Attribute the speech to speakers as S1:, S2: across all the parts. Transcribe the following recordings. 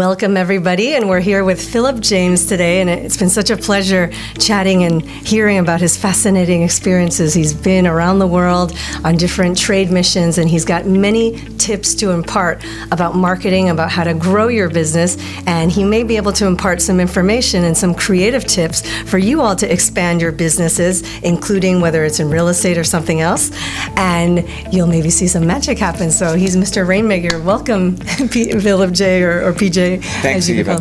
S1: Welcome, everybody, and we're here with Philip James today, and it's been such a pleasure chatting and hearing about his fascinating experiences. He's been around the world on different trade missions, and he's got many tips to impart about marketing, about how to grow your business, and he may be able to impart some information and some creative tips for you all to expand your businesses, including whether it's in real estate or something else, and you'll maybe see some magic happen. So he's Mr. Rainmaker. Welcome, Philip J. or PJ.
S2: Thanks, Eva.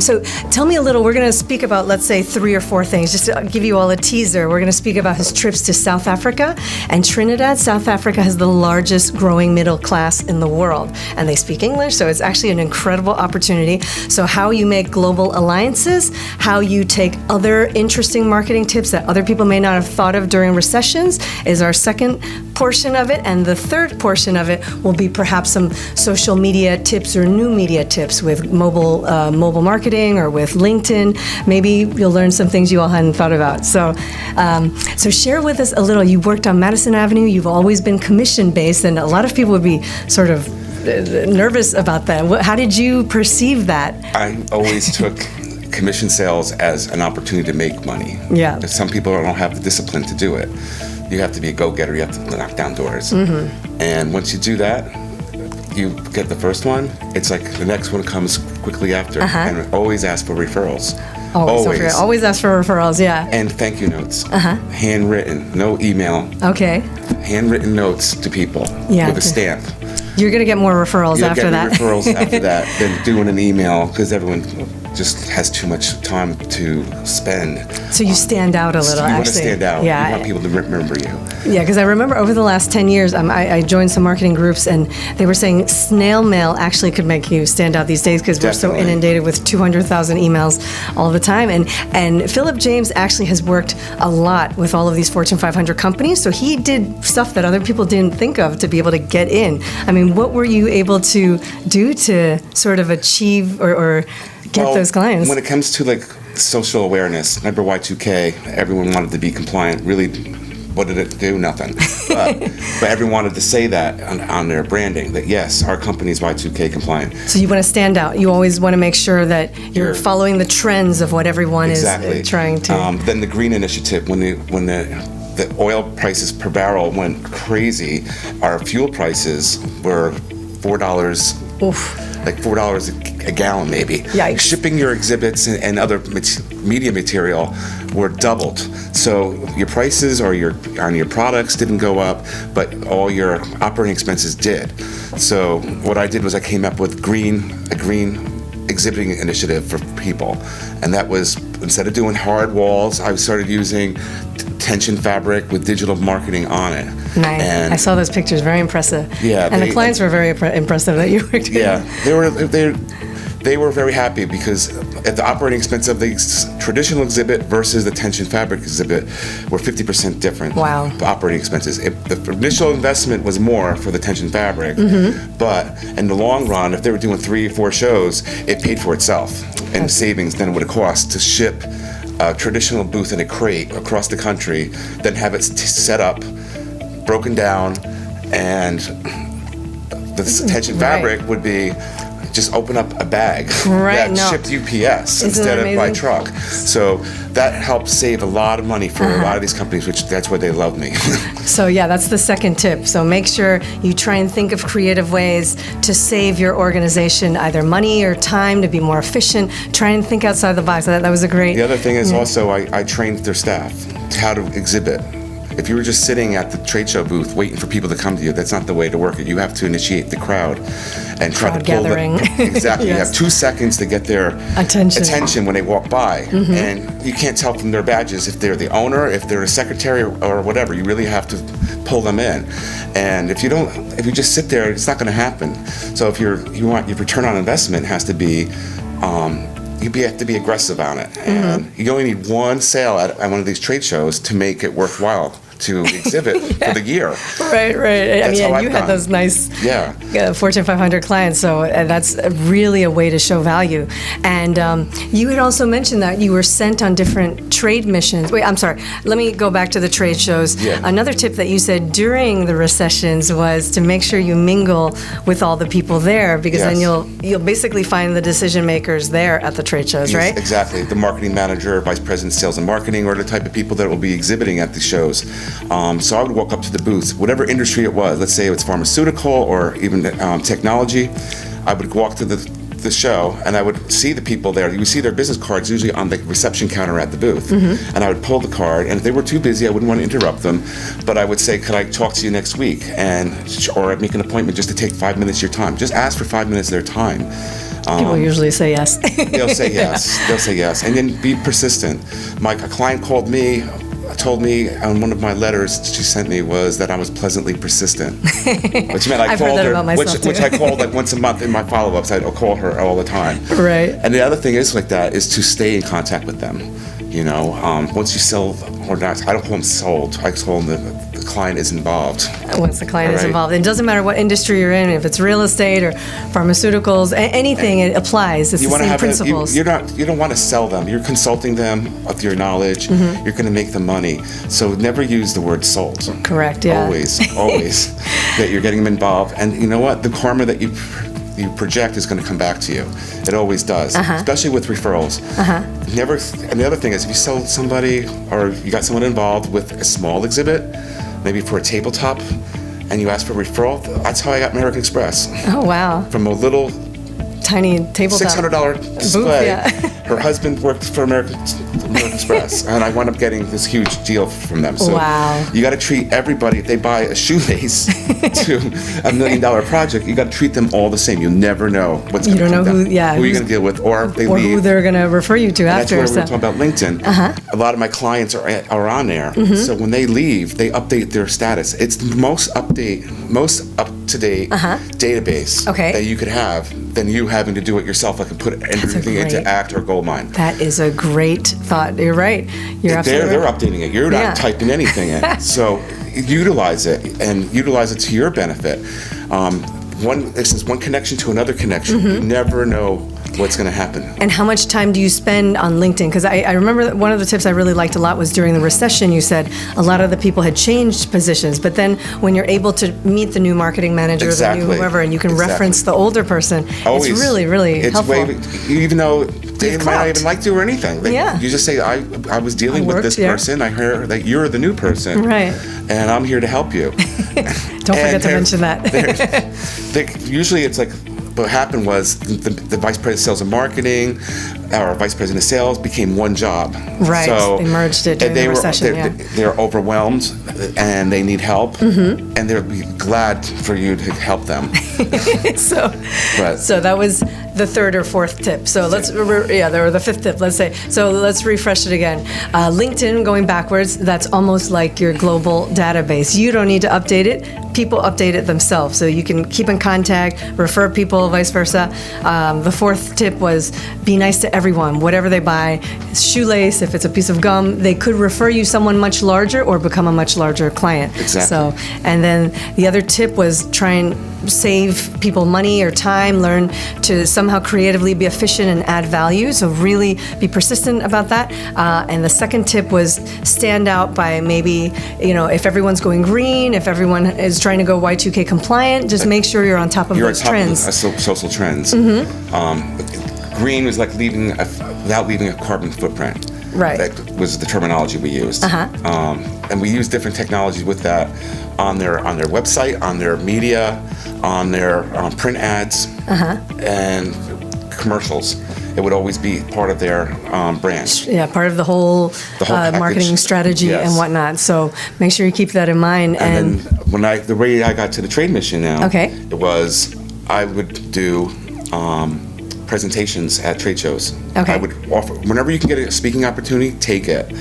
S1: So tell me a little, we're going to speak about, let's say, 3 or 4 things, just to give you all a teaser. We're going to speak about his trips to South Africa and Trinidad. South Africa has the largest growing middle class in the world, and they speak English, so it's actually an incredible opportunity. So how you make global alliances, how you take other interesting marketing tips that other people may not have thought of during recessions is our second portion of it, and the third portion of it will be perhaps some social media tips or new media tips with mobile marketing or with LinkedIn. Maybe you'll learn some things you all hadn't thought about. So share with us a little. You worked on Madison Avenue. You've always been commission-based, and a lot of people would be sort of nervous about that. How did you perceive that?
S2: I always took commission sales as an opportunity to make money.
S1: Yeah.
S2: Some people don't have the discipline to do it. You have to be a go-getter. You have to knock down doors. Mm-hmm. And once you do that, you get the first one, it's like the next one comes quickly after. And always ask for referrals.
S1: Always ask for referrals, yeah.
S2: And thank you notes. Handwritten, no email.
S1: Okay.
S2: Handwritten notes to people with a stamp.
S1: You're going to get more referrals after that.
S2: Referrals after that than doing an email, because everyone just has too much time to spend.
S1: So you stand out a little,
S2: You want to stand out.
S1: Yeah.
S2: You want people to remember you.
S1: Yeah, because I remember over the last 10 years, I joined some marketing groups, and they were saying snail mail actually could make you stand out these days because we're so inundated with 200,000 emails all the time. And Philip James actually has worked a lot with all of these Fortune 500 companies, so he did stuff that other people didn't think of to be able to get in. I mean, what were you able to do to sort of achieve or get those clients?
S2: When it comes to like social awareness, remember Y2K, everyone wanted to be compliant. Really, what did it do? Nothing. But everyone wanted to say that on their branding, that yes, our company is Y2K compliant.
S1: So you want to stand out. You always want to make sure that you're following the trends of what everyone is trying to.
S2: Then the Green Initiative, when the oil prices per barrel went crazy, our fuel prices were $4.
S1: Oof.
S2: Like $4 a gallon, maybe.
S1: Yikes.
S2: Shipping your exhibits and other media material were doubled. So your prices or on your products didn't go up, but all your operating expenses did. So what I did was I came up with a green exhibiting initiative for people, and that was, instead of doing hard walls, I started using tension fabric with digital marketing on it.
S1: Nice. And I saw those pictures. Very impressive.
S2: Yeah.
S1: And the clients were very impressive that you worked with.
S2: Yeah. They were very happy because at the operating expense of the traditional exhibit versus the tension fabric exhibit were 50% different.
S1: Wow.
S2: Operating expenses. The initial investment was more for the tension fabric, but in the long run, if they were doing 3 or 4 shows, it paid for itself in savings than it would have cost to ship a traditional booth in a crate across the country, then have it set up, broken down, and the tension fabric would be just open up a bag that shipped UPS instead of by truck. So that helped save a lot of money for a lot of these companies, which that's why they love me.
S1: So yeah, that's the second tip. So make sure you try and think of creative ways to save your organization either money or time to be more efficient. Try and think outside the box. That was a great...
S2: The other thing is also I trained their staff how to exhibit. If you were just sitting at the trade show booth waiting for people to come to you, that's not the way to work it. You have to initiate the crowd and try to pull
S1: gathering.
S2: Exactly.
S1: Yes.
S2: You have 2 seconds to get their attention when they walk by. And you can't tell from their badges if they're the owner, if they're a secretary or whatever. You really have to pull them in. And if you just sit there, it's not going to happen. So if your return on investment has to be you have to be aggressive on it. And you only need one sale at one of these trade shows to make it worthwhile to exhibit for the year.
S1: Right. I
S2: That's
S1: mean,
S2: how
S1: and
S2: I've
S1: you had
S2: done.
S1: those nice
S2: Yeah.
S1: Fortune 500 clients, so that's really a way to show value. And you had also mentioned that you were sent on different trade missions. Wait, I'm sorry. Let me go back to the trade shows.
S2: Yeah.
S1: Another tip that you said during the recessions was to make sure you mingle with all the people there, because then
S2: Yes.
S1: you'll basically find the decision makers there at the trade shows,
S2: Yes,
S1: right?
S2: exactly. The marketing manager, vice president, sales and marketing are the type of people that will be exhibiting at the shows. So I would walk up to the booth, whatever industry it was. Let's say it's pharmaceutical or even technology. I would walk to the show and I would see the people there. You would see their business cards usually on the reception counter at the booth. And I would pull the card, and if they were too busy, I wouldn't want to interrupt them. But I would say, could I talk to you next week? Or I'd make an appointment just to take 5 minutes of your time. Just ask for 5 minutes of their time.
S1: People usually say yes.
S2: They'll say yes. They'll say yes. And then be persistent. A client called me, told me on one of my letters she sent me was that I was pleasantly persistent. Which meant I
S1: I've heard
S2: called
S1: that
S2: her,
S1: about myself,
S2: which
S1: too.
S2: I called like once a month in my follow-ups. I'd call her all the time.
S1: Right.
S2: And the other thing is like that is to stay in contact with them. Once you sell or not, I don't call them sold. I call them the client is involved.
S1: Once the client is
S2: Right.
S1: involved. It doesn't matter what industry you're in, if it's real estate or pharmaceuticals, anything, it applies. It's
S2: You
S1: the
S2: want to
S1: same
S2: have
S1: principles.
S2: you don't want to sell them. You're consulting them with your knowledge.
S1: Mm-hmm.
S2: You're going to make them money. So never use the word sold.
S1: Correct, yeah.
S2: Always that you're getting them involved. And you know what? The karma that you project is going to come back to you. It always does, especially with referrals. Never. And the other thing is, if you sell somebody or you got someone involved with a small exhibit, maybe for a tabletop, and you ask for a referral, that's how I got American Express.
S1: Oh, wow.
S2: From a little
S1: Tiny tabletop.
S2: $600 display.
S1: Booth, yeah.
S2: Her husband worked for American Express, and I wound up getting this huge deal from them. So
S1: Wow.
S2: you got to treat everybody. If they buy a shoelace to $1 million project, you got to treat them all the same. You never know what's
S1: You
S2: going to
S1: don't
S2: come
S1: know
S2: down.
S1: who- yeah,
S2: who you're
S1: who's-
S2: going to deal with, or if they
S1: Or
S2: leave.
S1: who they're going to refer you to
S2: That's
S1: after.
S2: where we
S1: so-
S2: were talking about LinkedIn. A lot of my clients are on there.
S1: Mm-hmm.
S2: So when they leave, they update their status. It's the most up-to-date database
S1: Okay.
S2: that you could have than you having to do it yourself, like and put everything into
S1: great-
S2: Act or Goldmine.
S1: That is a great thought. You're right. You're absolutely
S2: They're
S1: right.
S2: updating it. You're not
S1: Yeah.
S2: typing anything in. So utilize it and utilize it to your benefit. One connection to another connection.
S1: Mm-hmm.
S2: You never know what's going to happen.
S1: And how much time do you spend on LinkedIn? Because I remember that one of the tips I really liked a lot was during the recession, you said a lot of the people had changed positions. But then when you're able to meet the new marketing manager, the new
S2: Exactly.
S1: whoever, and you can
S2: Exactly.
S1: reference the older person,
S2: Always.
S1: it's really, really
S2: It's
S1: helpful.
S2: even though they
S1: You've
S2: might not
S1: clout.
S2: even like you or anything.
S1: Yeah.
S2: You just say, I was dealing with
S1: worked
S2: this
S1: here."
S2: person. I heard that you're the new person.
S1: Right.
S2: And I'm here to help you.
S1: Don't forget
S2: And
S1: to mention that.
S2: Usually it's like, what happened was the vice president of sales and marketing, or vice president of sales became one job.
S1: Right.
S2: So,
S1: They merged it during
S2: and
S1: the recession,
S2: They're overwhelmed and they need help,
S1: Mm-hmm.
S2: and they'll be glad for you to help them.
S1: so,
S2: But-
S1: so that was the third or fourth tip. So or the fifth tip, let's say. So let's refresh it again. LinkedIn, going backwards, that's almost like your global database. You don't need to update it. People update it themselves. So you can keep in contact, refer people, vice versa. The fourth tip was be nice to everyone. Whatever they buy, shoelace, if it's a piece of gum, they could refer you someone much larger or become a much larger client.
S2: Exactly.
S1: So, and then the other tip was try and save people money or time, learn to somehow creatively be efficient and add value. So really be persistent about that. And the second tip was stand out by maybe, if everyone's going green, if everyone is trying to go Y2K compliant, just make sure you're on top of
S2: You're on
S1: those
S2: top
S1: trends.
S2: of social trends. Green was like without leaving a carbon footprint.
S1: Right.
S2: That was the terminology we used. And we use different technologies with that on their website, on their media, on their print ads, and commercials. It would always be part of their brand.
S1: Yeah, part of the whole,
S2: package.
S1: marketing strategy
S2: Yes.
S1: and whatnot. So make sure you keep that in mind.
S2: And then the way I got to the trade mission now,
S1: Okay.
S2: it was I would do presentations at trade shows.
S1: Okay.
S2: I would offer, whenever you can get a speaking opportunity, take it.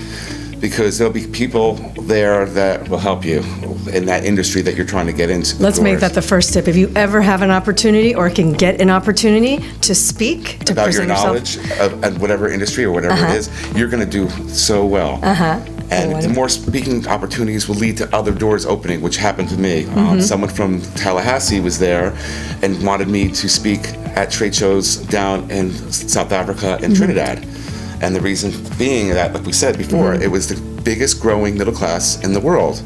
S2: Because there'll be people there that will help you in that industry that you're trying to get into.
S1: let's make that the first tip. If you ever have an opportunity or can get an opportunity to speak, to
S2: about your
S1: present yourself.
S2: knowledge of whatever industry or whatever it is, you're going to do so well. And the
S1: wonderful.
S2: more speaking opportunities will lead to other doors opening, which happened to me. Someone from Tallahassee was there and wanted me to speak at trade shows down in South Africa and Trinidad. And the reason being that, like we said before, it was the biggest growing middle class in the world.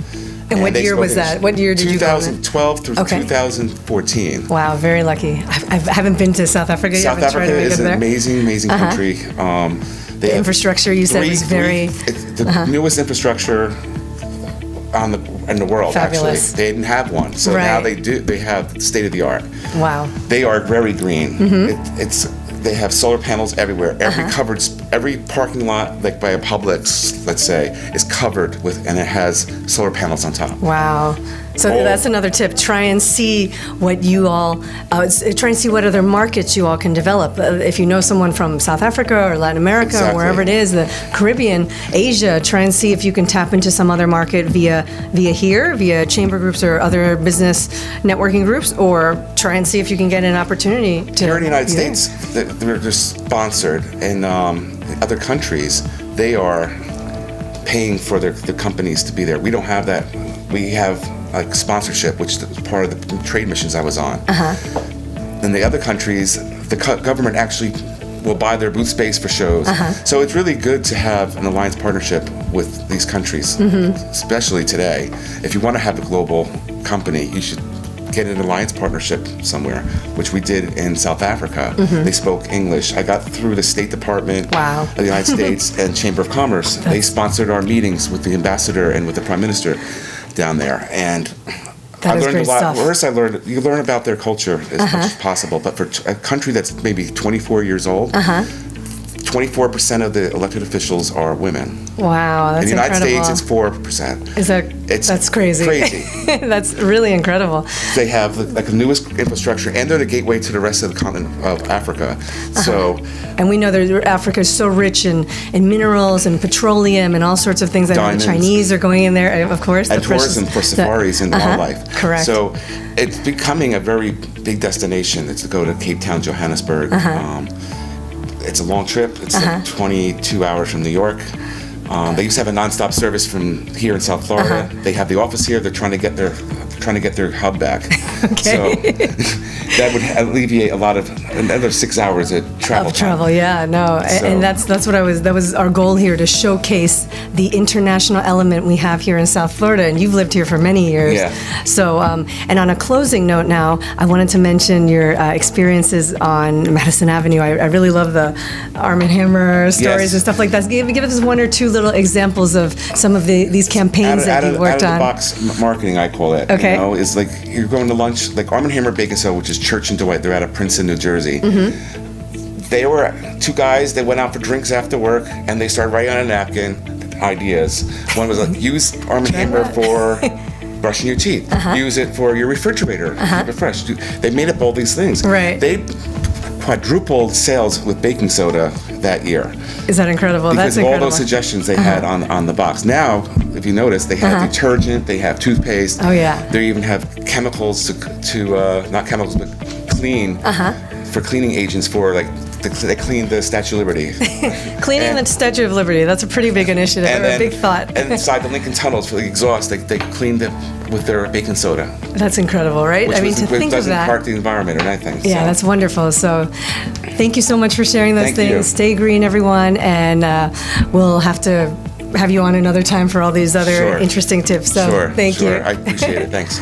S1: And what
S2: they
S1: year
S2: spoke
S1: was that? What year did you go in?
S2: 2012 through
S1: Okay.
S2: 2014.
S1: Wow, very lucky. I haven't been to South Africa yet.
S2: South
S1: I've been trying
S2: Africa
S1: to make
S2: is
S1: it
S2: an
S1: there.
S2: amazing, amazing country. They
S1: The
S2: have
S1: infrastructure you said was very
S2: it's the newest infrastructure in the world.
S1: Fabulous.
S2: Actually, they didn't have one, so now
S1: Right.
S2: they do. They have state of the art.
S1: wow.
S2: They are very green. It's they have solar panels everywhere. Every parking lot, like by a Publix, let's say, is covered with, and it has solar panels on top.
S1: Wow. So
S2: Oh.
S1: that's another tip. Try and see what you all, try and see what other markets you all can develop. If you know someone from South Africa or Latin America or
S2: Exactly.
S1: wherever it is, the Caribbean, Asia, try and see if you can tap into some other market via chamber groups or other business networking groups, or try and see if you can get an opportunity to.
S2: Here in the United
S1: be there.
S2: States, they're sponsored. In other countries, they are paying for the companies to be there. We don't have that. We have like sponsorship, which is part of the trade missions I was on. In the other countries, the government actually will buy their booth space for shows. So it's really good to have an alliance partnership with these countries, especially today. If you want to have a global company, you should get an alliance partnership somewhere, which we did in South Africa. They spoke English. I got through the State Department
S1: Wow.
S2: of the United States and Chamber of Commerce. They sponsored our meetings with the ambassador and with the prime minister down there. And
S1: That
S2: I
S1: is
S2: learned
S1: great
S2: a lot.
S1: stuff.
S2: First, you learn about their culture as much as possible. But for a country that's maybe 24 years old, 24% of the elected officials are women.
S1: Wow, that's
S2: In the United
S1: incredible.
S2: States, it's 4%.
S1: That's crazy.
S2: Crazy.
S1: That's really incredible.
S2: They have like the newest infrastructure, and they're the gateway to the rest of the continent of Africa. So,
S1: And we know that Africa is so rich in minerals and petroleum and all sorts of things. I know the
S2: Diamonds.
S1: Chinese are going in there, of course.
S2: and
S1: the precious-
S2: tourism for safaris and wildlife.
S1: Correct.
S2: So, it's becoming a very big destination. It's to go to Cape Town, Johannesburg. It's a long trip. It's like 22 hours from New York. They used to have a nonstop service from here in South Florida. They have the office here. They're trying to get their hub back. So that would alleviate a lot of another 6 hours of travel.
S1: Of travel, yeah, no, and
S2: So-
S1: that was our goal here, to showcase the international element we have here in South Florida, and you've lived here for many years.
S2: Yeah.
S1: So, and on a closing note now, I wanted to mention your experiences on Madison Avenue. I really love the Arm & Hammer stories
S2: Yes.
S1: and stuff like that. Give us one or two little examples of some of these campaigns that you've worked on.
S2: Out of the box marketing, I call it.
S1: Okay.
S2: You know, is like you're going to lunch, like Arm & Hammer Bake and Sell, which is Church and Dwight. They're out of Princeton, New Jersey. They were two guys. They went out for drinks after work, and they started writing on a napkin ideas. One was like, use Arm & Hammer for brushing your teeth. Use it for your refrigerator. Keep it fresh. They made up all these things.
S1: Right.
S2: They quadrupled sales with baking soda that year
S1: Is that incredible?
S2: because
S1: That's
S2: of all
S1: incredible.
S2: those suggestions they had on the box. Now, if you notice, they have detergent, they have toothpaste.
S1: Oh, yeah.
S2: They even have chemicals to not chemicals, but clean for cleaning agents for like they clean the Statue of Liberty.
S1: Cleaning
S2: and-
S1: the Statue of Liberty, that's a pretty big initiative, a big thought.
S2: and inside the Lincoln tunnels for the exhaust, they cleaned it with their baking soda,
S1: That's incredible, right?
S2: which
S1: I mean, to think of
S2: doesn't
S1: that.
S2: hurt the environment or anything.
S1: Yeah,
S2: so.
S1: that's wonderful. So, thank you so much for sharing those
S2: Thank
S1: things.
S2: you.
S1: Stay green, everyone, and we'll have to have you on another time for all these other
S2: Sure.
S1: interesting tips. So,
S2: Sure,
S1: thank
S2: sure.
S1: you.
S2: I appreciate it. Thanks.